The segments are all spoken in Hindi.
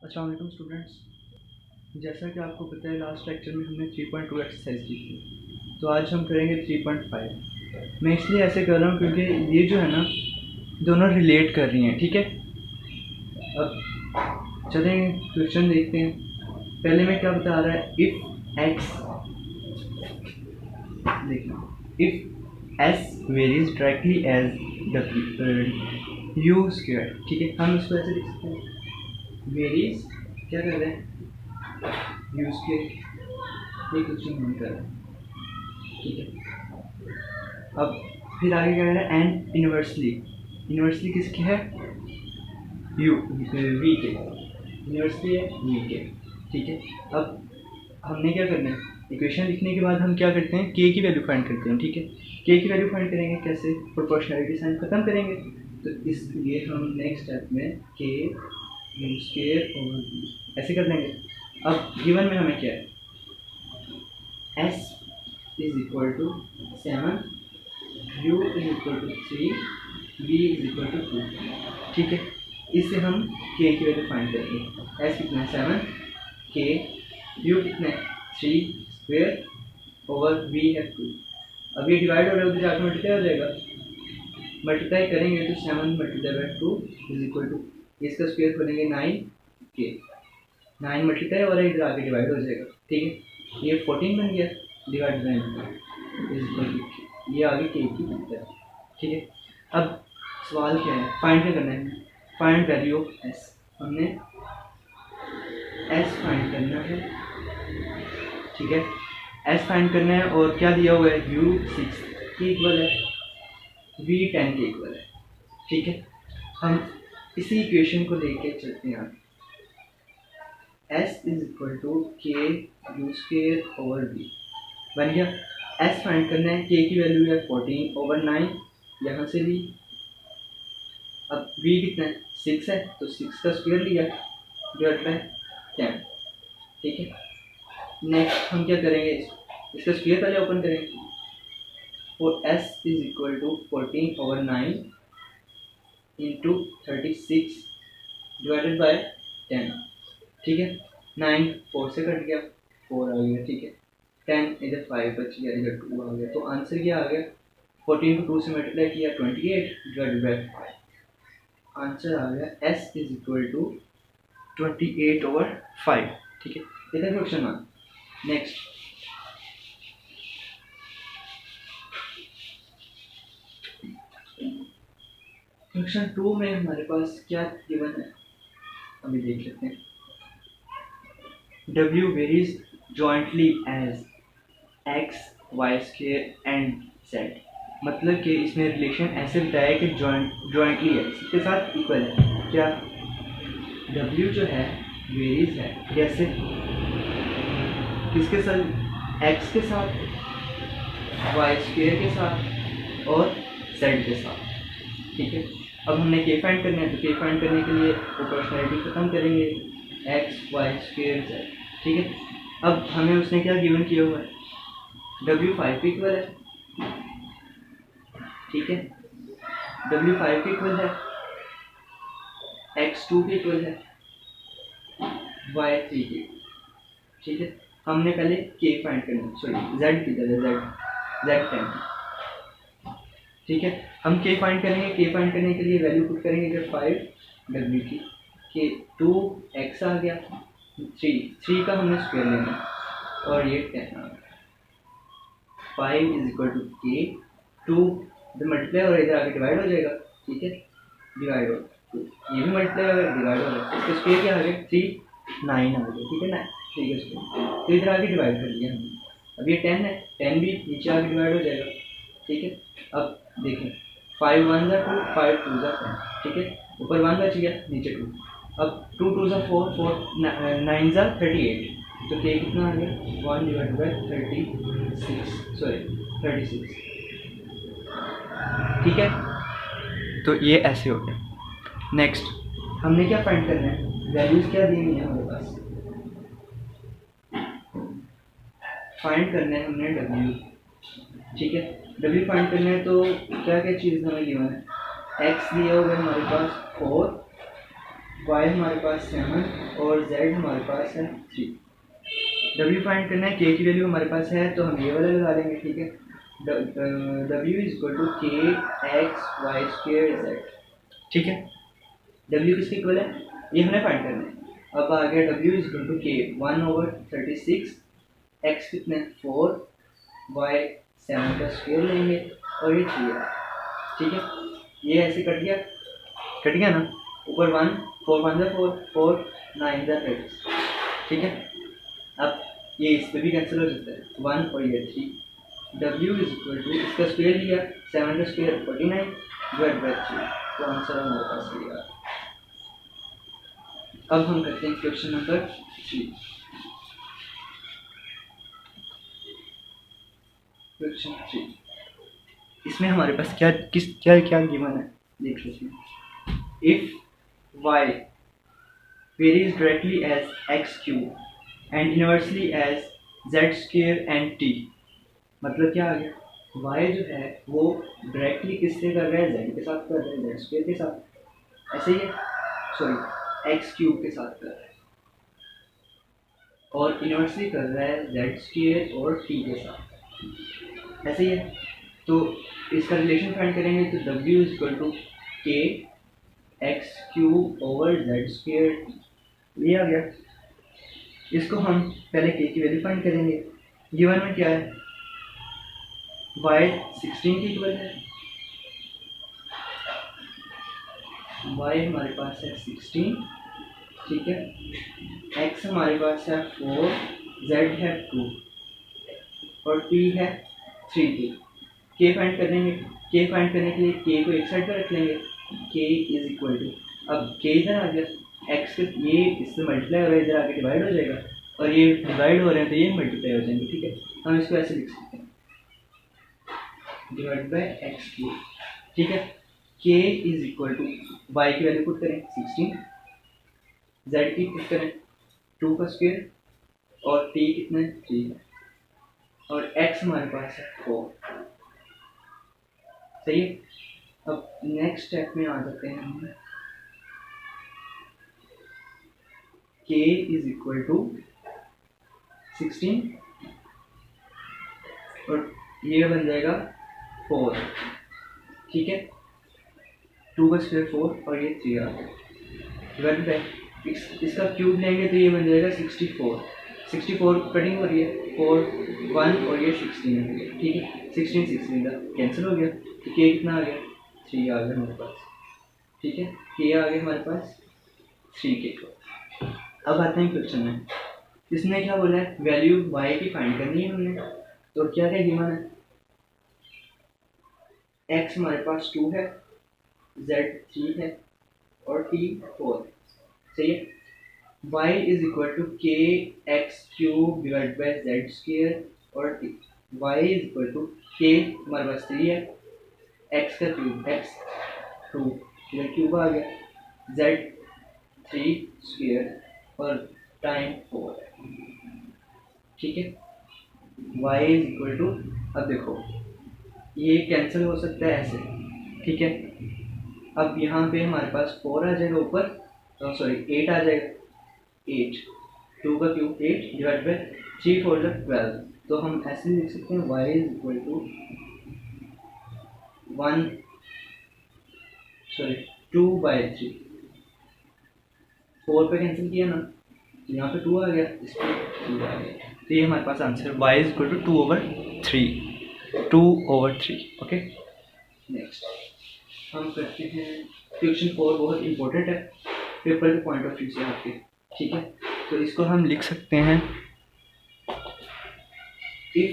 अस्सलाम वालेकुम स्टूडेंट्स। जैसा कि आपको पता है लास्ट लेक्चर में हमने 3.2 एक्सरसाइज की थी, तो आज हम करेंगे 3.5। मैं इसलिए ऐसे कर रहा हूँ क्योंकि ये जो है ना दोनों रिलेट कर रही हैं, ठीक है। अब चलें क्वेश्चन देखते हैं। पहले में क्या बता रहा है, इफ़ एक्स, देखिए, if s varies directly as u square, ठीक है। हम इसको ऐसे लिख सकते हैं, वेरीज क्या कर रहे हैं, यूज के ये क्वेश्चन हम कर रहे हैं, ठीक है। अब फिर आगे क्या है, एंड इन्वर्सली, इन्वर्सली किसकी है, यू वी के, इन्वर्सली है वी के, ठीक है। अब हमने क्या करना है, इक्वेशन लिखने के बाद हम क्या करते हैं, के की वैल्यू फाइंड करते हैं, ठीक है। के की वैल्यू फाइंड करेंगे कैसे, प्रोपोर्शनलिटी साइन खत्म करेंगे, तो इसलिए हम नेक्स्ट स्टेप में के यू स्क्वायर और ऐसे कर देंगे। अब गिवन में हमें क्या है, s is equal to 7, u is equal to 3, v is equal to 2, ठीक है। इससे हम के की वैल्यू फाइंड करेंगे। एस कितना है 7, के, यू कितना है 3 स्क्वेयर ओवर वी है 2। अब ये डिवाइड हो रहा है, उधर जाकर मल्टीप्लाई हो जाएगा, मल्टीप्लाई करेंगे तो 7 multiply by 2 is equal to, इसका स्क्वेयर करेंगे 9 के, 9 मल्टीप्लाई हो रहा है, इधर आगे डिवाइड हो जाएगा, ठीक है। ये 14 बन गया, divide by is equal to, ये आगे के की है, ठीक है। अब सवाल क्या है, फाइंड क्या करना है, फाइंड वैल्यू ऑफ एस। हमने एस फाइंड करना है, ठीक है। एस फाइंड करना है और क्या दिया हुआ है, यू 6 के इक्वल है, वी 10 के इक्वल है, ठीक है। हम इसी इक्वेशन को लेके चलते हैं, एस इज इक्वल टू के यू स्क्वायर ओवर वी बन गया। एस फाइंड करना है, के की वैल्यू है 14 ओवर 9, यहाँ से ली। अब वी कितना है 6 है, तो 6 का स्क्वायर लिया डिवाइड बाय 10, ठीक है। नेक्स्ट हम क्या करेंगे, इसका स्क्वायर पहले ओपन करेंगे, और s is equal to 14 over 9 into 36 divided by 10, ठीक है। 9 4 से कट गया, 4 आ गया, ठीक है। 10 इधर 5 बच गया, इधर 2 आ गया, तो आंसर क्या आ गया, 14 को 2 से मल्टीप्लाई किया 28 डिवाइडेड बाय 5, आंसर आ गया s is equal to 28 over 5, ठीक है। ये था क्वेश्चन 1। नेक्स्ट क्वेश्चन 2 में हमारे पास क्या गिवन है, अभी देख लेते हैं। w varies jointly as x y square and z, मतलब कि इसमें रिलेशन ऐसे बताया कि जॉइंटली है, इसके साथ इक्वल है। क्या, w जो है वेरीज है कैसे, किसके साथ, x के साथ, y स्क्वायर के साथ और z के साथ, ठीक है। अब हमने k फाइंड करना है, तो k फाइंड करने के लिए प्रोपोर्शनलिटी खत्म करेंगे, x y स्क्वायर z, ठीक है। अब हमें उसने क्या गिवन किया हुआ है, w 5 के इक्वल है, ठीक है। w 5 के इक्वल है, x 2 के इक्वल है, y 3 के, ठीक है। हमने पहले k फाइंड करना, सॉरी z की जगह z 10, ठीक है। हम k फाइंड करेंगे, k फाइंड करने के लिए वैल्यू पुट करेंगे जब 5 w की, k 2 x आ गया, 3 का हमने स्क्वायर लेना और ये 10 आ गया, 5 इज इक्वल टू k 2 इधर मल्टीप्लाई और इधर आगे डिवाइड हो जाएगा, ठीक है। डिवाइड हो, ये भी मल्टीप्लाई होगा, डिवाइड होगा, इसका स्क्वायर क्या आ गया 3 9 आ गया, ठीक है ना, ठीक है। तो इधर आगे डिवाइड कर लिया हमने, अब ये 10 है, 10 भी नीचे आगे डिवाइड हो जाएगा, ठीक है। अब देखें 5 1 ज़ा 2, 5 2 ज़ा 10, ठीक है। ऊपर 1 बच गया, नीचे 2, अब 2 2 ज़ा 4, 4 9 ज़ा 38, तो k कितना आ गया 1 डिवाइड बाय 36, सॉरी 36, ठीक है। तो ये ऐसे हो गया। नेक्स्ट हमने क्या फाइंड करना है, वैल्यूज क्या दी हुई है हमारे पास, फाइंड करना है हमने w, ठीक है। w फाइंड करना है तो क्या क्या चीज़ हमें गिवन है, x दिया हुआ है हमारे पास 4, y हमारे पास 7 और z हमारे पास है 3। w फाइंड करना है, k की वैल्यू हमारे पास है तो हम ये वाला लगा लेंगे, ठीक है। w is equal to k x y square z, ठीक है। w किसके इक्वल है, ये हमने फाइंड करना है। अब आ गया w is equal to k 1/36, x कितने 4, y 7 का स्क्वायर लेंगे और ये 3 है, ठीक है। ये ऐसे कट गया ना, ऊपर 1 4 1 4 4 9 30, ठीक है। अब ये इस पे भी कैंसिल हो सकता है, 1 और ये 3। w इज इक्वल टू इसका स्क्वायर लिया 7 का स्क्वायर 49 डिवाइड बाय 3, तो आंसर हमारे पास ये आ गया। अब हम करते हैं क्वेश्चन नंबर 3। क्वेश्चन 3 इसमें हमारे पास क्या गिवन है देख लेते हैं। If y varies directly as x cube and inversely as z square and t, मतलब क्या आ गया, y जो है वो डायरेक्टली किससे कर रहा है, z के साथ कर रहा है, z स्क्वायर के साथ, ऐसे ही है, सॉरी x क्यूब के साथ कर रहा है, और इनवर्सली कर रहा है z स्क्वायर और t के साथ, ऐसे ही है। तो इसका रिलेशन फाइंड करेंगे तो w is equal to k x cube over z square, ये आ गया। इसको हम पहले k की वैल्यू फाइंड करेंगे। गिवन में क्या है, y 16 की इक्वल है, y हमारे पास है 16, ठीक है। x हमारे पास है 4, z है 2 और t है 3। k फाइंड करेंगे, k फाइंड करने के लिए k को एक साइड पर रख लेंगे, k इज इक्वल टू, अब k इधर आ गया, x के ये इससे मल्टीप्लाई हो रहा है, इधर आके डिवाइड हो जाएगा, और ये डिवाइड हो रहे हैं तो ये मल्टीप्लाई हो जाएंगे, ठीक है। हम इसको ऐसे लिख सकते हैं, डिवाइड बाय एक्स क्यूब, ठीक है। k is equal to y की वैल्यू पुट करें 16, z की पुट करें 2 का स्क्वायर और t कितना है 3 है, और x हमारे पास है 4, सही है। अब नेक्स्ट स्टेप में आ जाते हैं हम, k इज इक्वल टू 16 और ये बन जाएगा 4, ठीक है। 2 का स्क्वायर 4 और ये 3 आ गया, डिवाइड बाय इसका क्यूब लेंगे तो ये बन जाएगा 64, 64 कटिंग हो रही है 4 1 और ये 16 हो गया, ठीक है। 16 16 का कैंसिल हो गया तो k कितना आ गया 3 आ गया हमारे पास, ठीक है। k आ गया हमारे पास 3k। अब आते हैं क्वेश्चन में, इसने क्या बोला है, वैल्यू y की फाइंड करनी है हमने, तो क्या क्या गिवन है, x हमारे पास 2 है, z 3 है और t 4, सही है। y is equal to k x cube divide by z square और t, y is equal to k हमारे पास 3 है, x का क्यूब x 2 इधर क्यूब आ गया, z 3 स्क्वायर और टाइम 4 है, ठीक है। y इज इक्वल टू, अब देखो ये कैंसिल हो सकता है ऐसे, ठीक है। अब यहाँ पे हमारे पास 4 आ जाएगा ऊपर, तो सॉरी 8 आ जाएगा, 8 2 का क्यूब 8 डिवाइड बाय 3 4 12, तो हम ऐसे लिख सकते हैं y इज इक्वल टू 2/3, 4 पे कैंसिल किया ना, यहाँ पे 2 आ गया, इस पे 2 आ गया, तो ये हमारे पास answer y is equal to 2/3, okay. Next हम करते हैं क्वेश्चन 4, बहुत इंपॉर्टेंट है पेपर के पॉइंट ऑफ व्यू से आपके, ठीक है। तो इसको हम लिख सकते हैं, if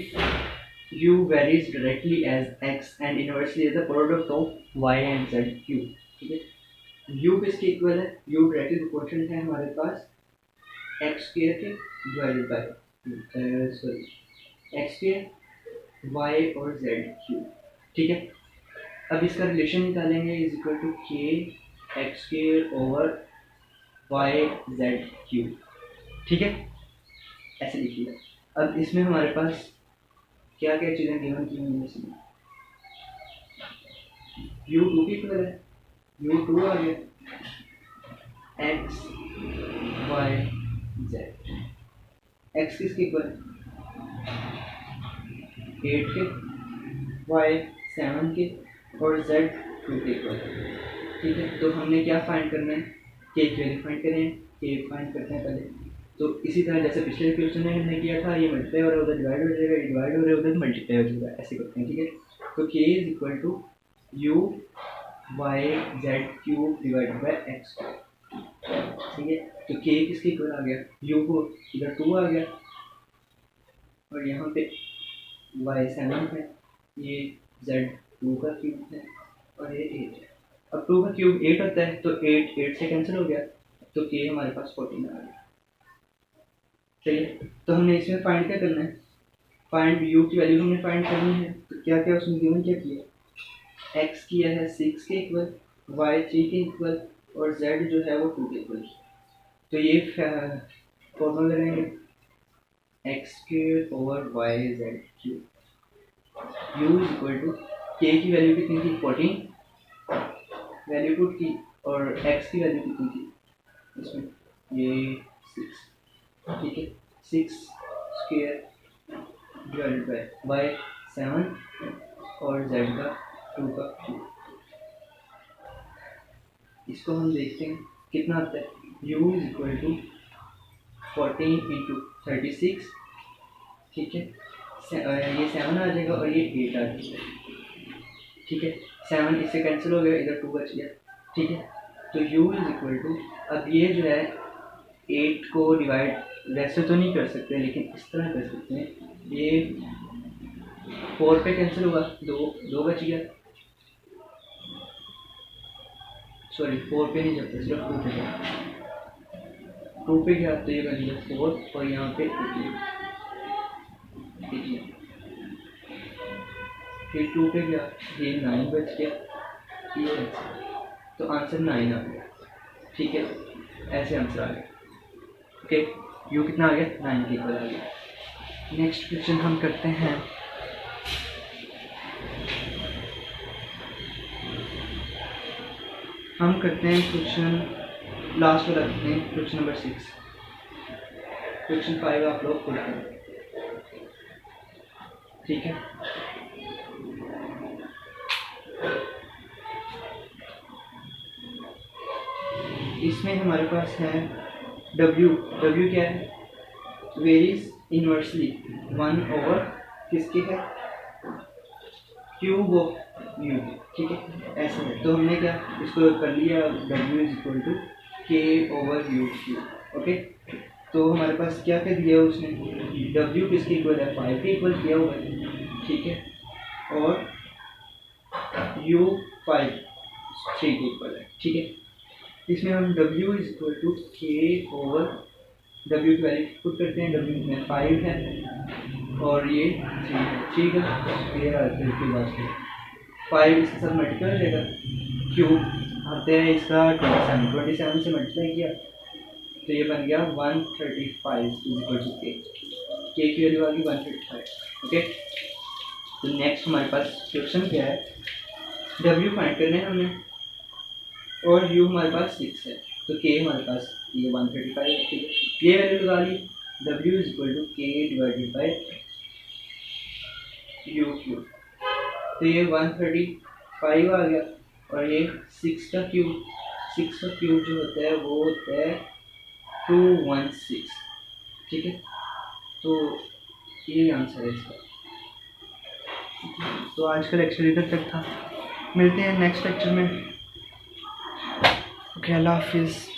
u varies directly as x and inversely as the product of y and z cube, ठीक है। u किसके इक्वल है, u डायरेक्टली प्रोपोर्शनल है हमारे पास x स्क्वायर के divided by sorry x square y और z क्यूब, ठीक है। अब इसका रिलेशन निकालेंगे, is equal to k x square over y z cube, ठीक है, ऐसे लिखिए। अब इसमें हमारे पास क्या क्या चीज़ें गिवन की हुई हैं, इसमें u 2 की इक्वल है, u 2 आ गया, एक्स वाई जेड। एक्स किसके इक्वल, 8 के, वाई 7 के, और जेड 2 के इक्वल। ठीक है, तो हमने क्या फाइंड करना है, के की वैल्यू फाइंड करें, के फाइंड करते हैं पहले। तो इसी तरह जैसे पिछले क्वेश्चन में हमने किया था, ये मल्टीप्लाई हो रहा है उधर डिवाइड हो जाएगा, डिवाइड हो रहा है उधर मल्टीप्लाई हो जाएगा, ऐसे करते हैं। ठीक है, तो K is equal to U Y Z cube divided by X. ठीक है, तो के किसके इक्वल आ गया, यू को इधर 2 आ गया, और यहाँ पे वाई 7 है, ये जेड 2 का क्यूब है, और ये 8 है। अब 2 का क्यूब 8 होता है, तो 8 से कैंसिल हो गया, तो के हमारे पास 14 आ गया। चलिए, तो हमने इसमें फाइंड क्या करना है, फाइंड यू की वैल्यू हमने फाइंड करनी है। तो क्या क्या उसमें गिवन क्या किया, एक्स किया है 6 के इक्वल, वाई 3 के इक्वल, और जेड जो है वो 2 के इक्वल। तो ये फॉर्मूला लगाएंगे, X square over Y Z cube, U is equal to K की वैल्यू कितनी थी 14, वैल्यू पुट की, और एक्स की वैल्यू कितनी थी इसमें, ये 6। ठीक है, 6 स्क्वायर डिवाइडेड बाय वाई 7 और जेड का 2 का क्यूब। इसको हम देखते हैं कितना आता है, u is equal to 14 into 36। ठीक है, ये 7 आ जाएगा और ये 8 आ जाएगा। ठीक है, 7 इससे कैंसिल हो गया, इधर 2 बच गया। ठीक है, तो u इज इक्वल टू, अब ये जो है 8 को डिवाइड वैसे तो नहीं कर सकते, लेकिन इस तरह कर सकते हैं, ये 4 पे कैंसिल होगा, 2 बच गया, सॉरी 4 पे नहीं जाता, सिर्फ 2 पे गया, 2 पे गया तो ये बन गया 4, और यहाँ पे 8, फिर 2 पे गया, ये 9 बच गया, ये बच गया, तो आंसर 9 आ गया। ठीक है, ऐसे आंसर आ गया। ओके, यू कितना आ गया, 9 के इक्वल आ गया। नेक्स्ट क्वेश्चन हम करते हैं, क्वेश्चन लास्ट वाला करते हैं, क्वेश्चन नंबर 6। क्वेश्चन 5 आप लोग खुद करें। ठीक है, इसमें हमारे पास है W क्या है, वेरीज इनवर्सली 1 ओवर किसके है, क्यूब ऑफ यू। ठीक है, ऐसे है, तो हमने क्या इसको कर लिया, W इज इक्वल टू के ओवर यू क्यूब। ओके, तो हमारे पास क्या क्या दिया उसने, W किसके इक्वल है, 5 के इक्वल किया हुआ है। ठीक है, और U 5 3 के इक्वल है। ठीक है, इसमें हम W इज इक्वल टू के ओवर W की वैल्यू पुट करते हैं, W में 5 है और ये 3 है। ठीक है, ये इसके बाद 5 इसके साथ मल्टीप्लाई हो जाएगा, क्यूब आते हैं इसका 27 से मल्टीप्लाई किया, तो ये बन गया 135 इज इक्वल टू के की वैल्यू आ गई 135। ओके, तो नेक्स्ट हमारे पास क्वेश्चन क्या है, W फाइंड करना है हमने, और U हमारे पास 6 है, तो K हमारे पास ये 135 है। ठीक है, ये वैल्यू लगा ली, W इज इक्वल टू के डिवाइडेड बाई यू क्यूब, तो ये 135 आ गया, और ये 6 का क्यूब जो होता है वो होता है 216। ठीक है, तो ये आंसर है इसका। तो आज का लेक्चर इधर तक था, मिलते हैं नेक्स्ट लेक्चर में। ओके, अल्लाह हाफिज़।